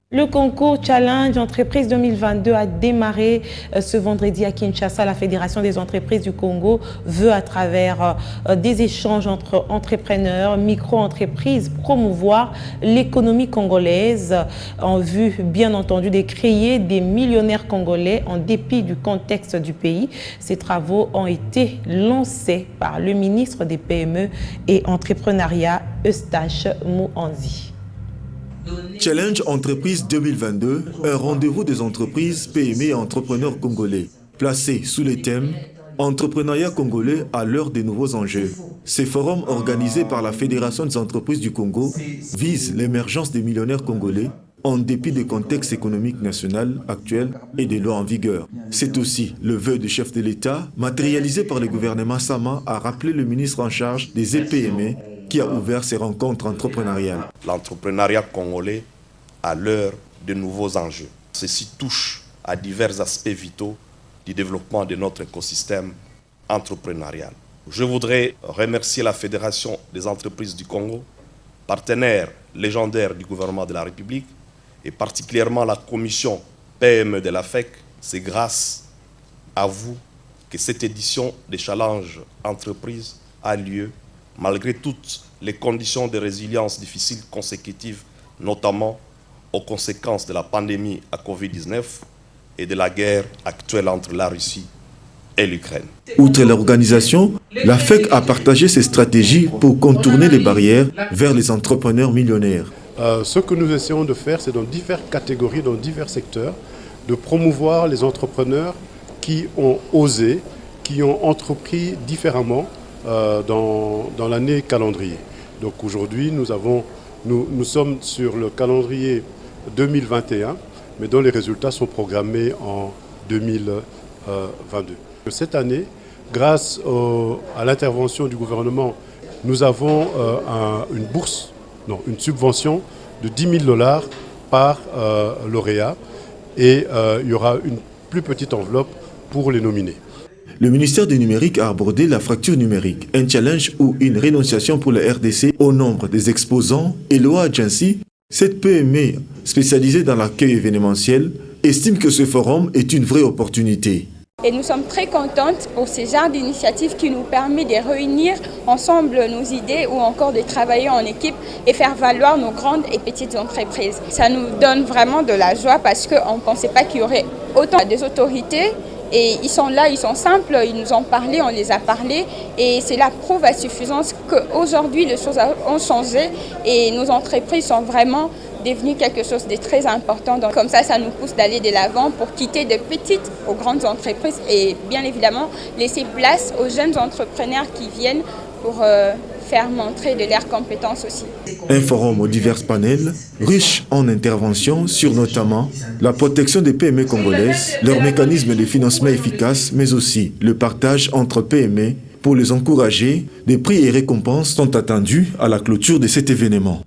Le concours Challenge Entreprise 2022 a démarré ce vendredi à Kinshasa. La Fédération des entreprises du Congo veut, à travers des échanges entre entrepreneurs, micro-entreprises, promouvoir l'économie congolaise en vue, bien entendu, de créer des millionnaires congolais en dépit du contexte du pays. Ces travaux ont été lancés par le ministre des PME et Entrepreneuriat, Eustache Mouanzi. Challenge Entreprise 2022, un rendez-vous des entreprises, PME et entrepreneurs congolais, placé sous le thème « Entrepreneuriat congolais à l'heure des nouveaux enjeux ». Ces forums organisés par la Fédération des entreprises du Congo visent l'émergence des millionnaires congolais en dépit des contextes économiques nationaux actuels et des lois en vigueur. C'est aussi le vœu du chef de l'État, matérialisé par le gouvernement Sama, a rappelé le ministre en charge des EPME, qui a ouvert ces rencontres entrepreneuriales. L'entrepreneuriat congolais à l'heure de nouveaux enjeux. Ceci touche à divers aspects vitaux du développement de notre écosystème entrepreneurial. Je voudrais remercier la Fédération des entreprises du Congo, partenaire légendaire du gouvernement de la République, et particulièrement la commission PME de la FEC. C'est grâce à vous que cette édition des Challenges Entreprises a lieu, malgré toutes les conditions de résilience difficiles consécutives, notamment aux conséquences de la pandémie à Covid-19 et de la guerre actuelle entre la Russie et l'Ukraine. Outre l'organisation, la FEC a partagé ses stratégies pour contourner les barrières vers les entrepreneurs millionnaires. Ce que nous essayons de faire, c'est dans diverses catégories, dans divers secteurs, de promouvoir les entrepreneurs qui ont osé, qui ont entrepris différemment dans l'année calendrier. Donc aujourd'hui, nous sommes sur le calendrier 2021, mais dont les résultats sont programmés en 2022. Cette année, grâce à l'intervention du gouvernement, nous avons une subvention de $10 000 par lauréat et il y aura une plus petite enveloppe pour les nominés. Le ministère du Numérique a abordé la fracture numérique, un challenge ou une rénonciation pour la RDC au nombre des exposants. Eloa Agency, cette PME spécialisée dans l'accueil événementiel, estime que ce forum est une vraie opportunité. Et nous sommes très contentes pour ces genres d'initiatives qui nous permet de réunir ensemble nos idées ou encore de travailler en équipe et faire valoir nos grandes et petites entreprises. Ça nous donne vraiment de la joie parce qu'on ne pensait pas qu'il y aurait autant des autorités. Et ils sont là, ils sont simples, ils nous ont parlé, on les a parlé et c'est la preuve à suffisance qu'aujourd'hui les choses ont changé et nos entreprises sont vraiment devenues quelque chose de très important. Donc, comme ça nous pousse d'aller de l'avant pour quitter de petites aux grandes entreprises et bien évidemment laisser place aux jeunes entrepreneurs qui viennent pour faire montrer de leurs compétences aussi. Un forum aux divers panels, riche en interventions sur notamment la protection des PME congolaises, leurs mécanismes de financement efficaces, mais aussi le partage entre PME pour les encourager. Des prix et récompenses sont attendus à la clôture de cet événement.